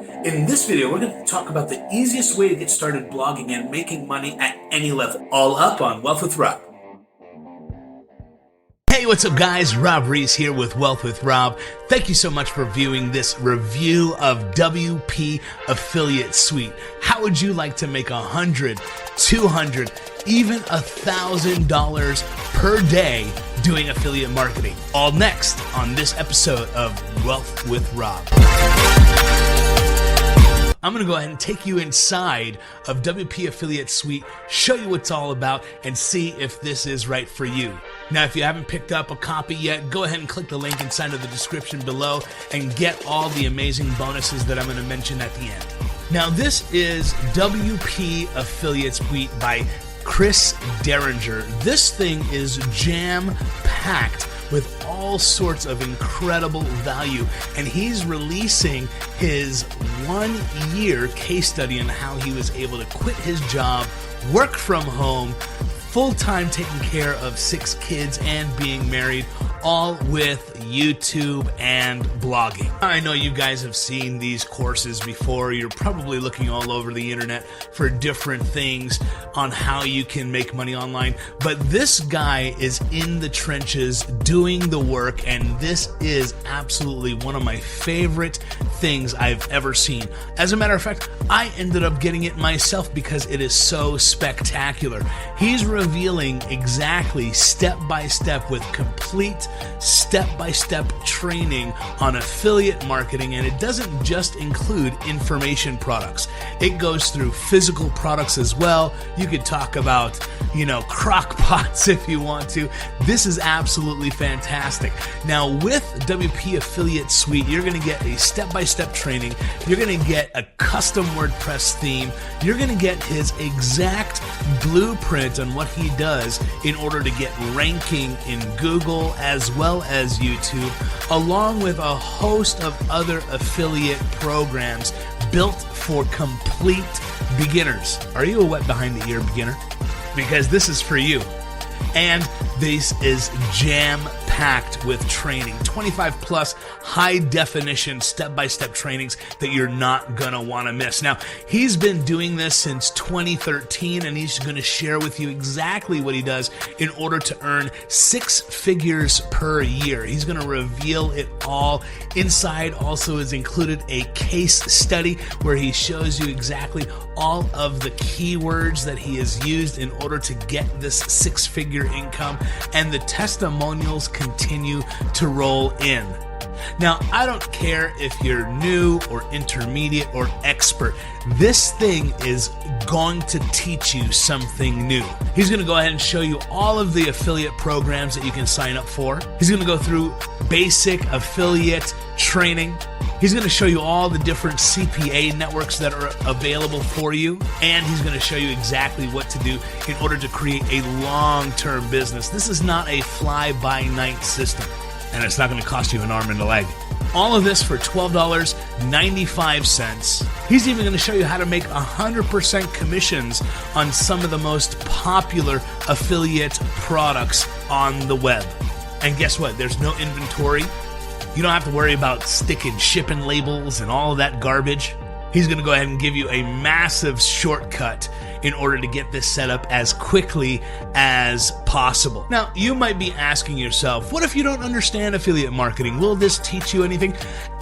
In this video, we're going to talk about the easiest way to get started blogging and making money at any level. All up on Wealth with Rob. Hey, what's up guys? Rob Rees here with Wealth with Rob. Thank you so much for viewing this review of WP Affiliate Suite. How would you like to make $100, $200, even $1,000 per day doing affiliate marketing? All next on this episode of Wealth with Rob. I'm going to go ahead and take you inside of WP Affiliate Suite, show you what it's all about, and see if this is right for you. Now, if you haven't picked up a copy yet, go ahead and click the link inside of the description below and get all the amazing bonuses that I'm going to mention at the end. Now, this is WP Affiliate Suite by Chris Derringer. This thing is jam-packed with all sorts of incredible value, and he's releasing his 1-year case study on how he was able to quit his job, work from home, full-time taking care of 6 kids and being married, all with YouTube and blogging. I know you guys have seen these courses before. You're probably looking all over the internet for different things on how you can make money online, but this guy is in the trenches doing the work, and this is absolutely one of my favorite things I've ever seen. As a matter of fact, I ended up getting it myself because it is so spectacular. He's revealing exactly step-by-step with complete step-by-step training on affiliate marketing, and it doesn't just include information products. It goes through physical products as well. You could talk about, crock pots if you want to. This is absolutely fantastic. Now, with WP Affiliate Suite, you're going to get a step-by-step training. You're going to get a custom WordPress theme. You're going to get his exact blueprint on what he does in order to get ranking in Google as well as YouTube, along with a host of other affiliate programs built for complete beginners. Are you a wet behind the ear beginner? Because this is for you. And this is jam-packed with training, 25 plus high definition step-by-step trainings that you're not gonna wanna miss. Now, he's been doing this since 2013, and he's gonna share with you exactly what he does in order to earn 6 figures per year. He's gonna reveal it all. Inside also is included a case study where he shows you exactly all of the keywords that he has used in order to get this 6-figure income, and the testimonials continue to roll in. Now, I don't care if you're new or intermediate or expert. This thing is going to teach you something new. He's going to go ahead and show you all of the affiliate programs that you can sign up for. He's going to go through basic affiliate training. He's going to show you all the different CPA networks that are available for you, and he's going to show you exactly what to do in order to create a long-term business. This is not a fly-by-night system, and it's not going to cost you an arm and a leg. All of this for $12.95. He's even going to show you how to make 100% commissions on some of the most popular affiliate products on the web. And guess what? There's no inventory. You don't have to worry about sticking shipping labels and all of that garbage. He's going to go ahead and give you a massive shortcut in order to get this set up as quickly as possible. Now, you might be asking yourself, what if you don't understand affiliate marketing? Will this teach you anything?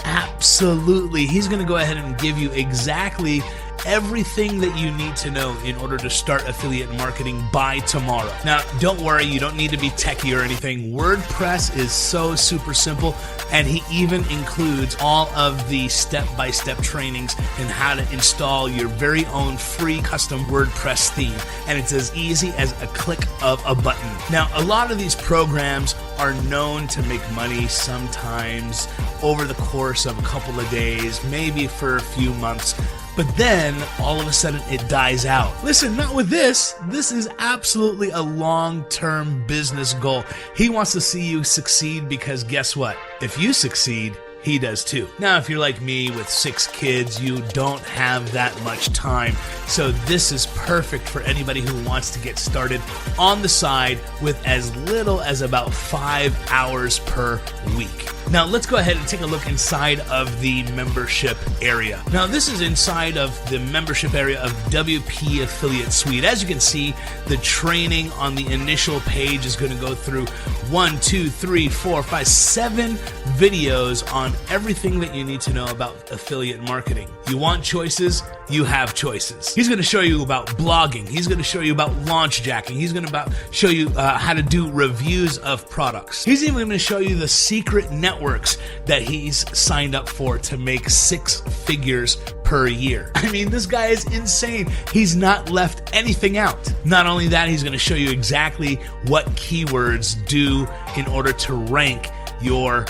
Absolutely. He's going to go ahead and give you exactly everything that you need to know in order to start affiliate marketing by tomorrow. Now, don't worry, you don't need to be techie or anything. WordPress is so super simple, and he even includes all of the step-by-step trainings in how to install your very own free custom WordPress theme, and it's as easy as a click of a button. Now, a lot of these programs are known to make money sometimes over the course of a couple of days, maybe for a few months, but then all of a sudden it dies out. Listen, not with this. This is absolutely a long-term business goal. He wants to see you succeed because guess what? If you succeed, he does too. Now, if you're like me with 6 kids, you don't have that much time. So this is perfect for anybody who wants to get started on the side with as little as about 5 hours per week. Now let's go ahead and take a look inside of the membership area. Now this is inside of the membership area of WP Affiliate Suite. As you can see, the training on the initial page is going to go through 7 videos on everything that you need to know about affiliate marketing. You want choices? You have choices. He's going to show you about blogging. He's going to show you about launch jacking. He's going to show you how to do reviews of products. He's even going to show you the secret networks that he's signed up for to make 6 figures per year. I mean, this guy is insane. He's not left anything out. Not only that, he's going to show you exactly what keywords do in order to rank your...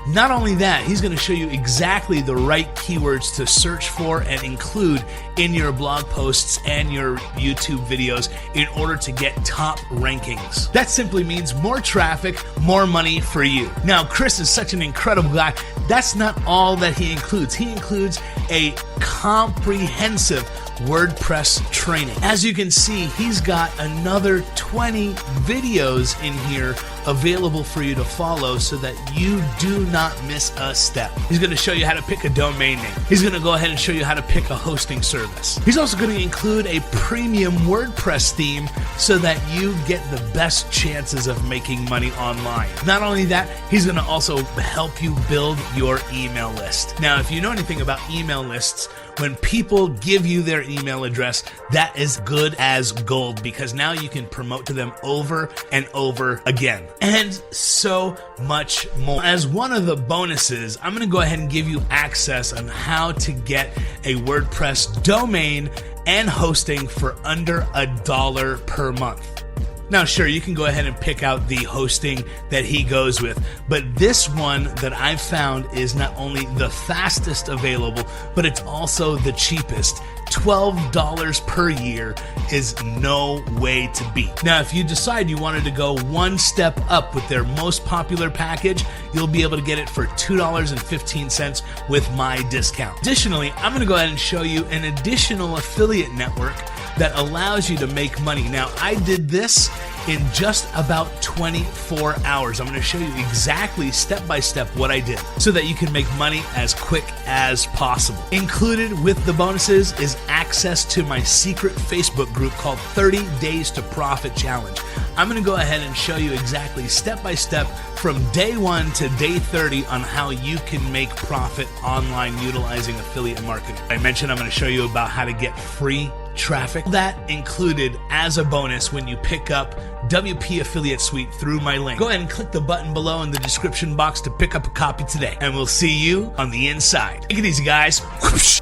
Not only that, he's going to show you exactly the right keywords to search for and include in your blog posts and your YouTube videos in order to get top rankings. That simply means more traffic, more money for you. Now, Chris is such an incredible guy. That's not all that he includes. He includes a comprehensive WordPress training. As you can see, he's got another 20 videos in here available for you to follow so that you do not miss a step. He's going to show you how to pick a domain name. He's going to go ahead and show you how to pick a hosting service. He's also going to include a premium WordPress theme so that you get the best chances of making money online. Not only that, he's going to also help you build your email list. Now, if you know anything about email lists, when people give you their email address, that is good as gold because now you can promote to them over and over again. And so much more. As one of the bonuses, I'm going to go ahead and give you access on how to get a WordPress domain and hosting for under $1 per month. Now, sure, you can go ahead and pick out the hosting that he goes with, but this one that I've found is not only the fastest available, but it's also the cheapest. $12 per year is no way to beat. Now, if you decide you wanted to go one step up with their most popular package, you'll be able to get it for $2.15 with my discount. Additionally, I'm going to go ahead and show you an additional affiliate network that allows you to make money. Now, I did this in just about 24 hours. I'm going to show you exactly step by step what I did so that you can make money as quick as possible. Included with the bonuses is access to my secret Facebook group called 30 Days to Profit Challenge. I'm going to go ahead and show you exactly step by step from day 1 to day 30 on how you can make profit online utilizing affiliate marketing. I mentioned I'm going to show you about how to get free traffic. That included as a bonus when you pick up WP Affiliate Suite through my link. Go ahead and click the button below in the description box to pick up a copy today, and we'll see you on the inside. Take it easy, guys. Whoosh.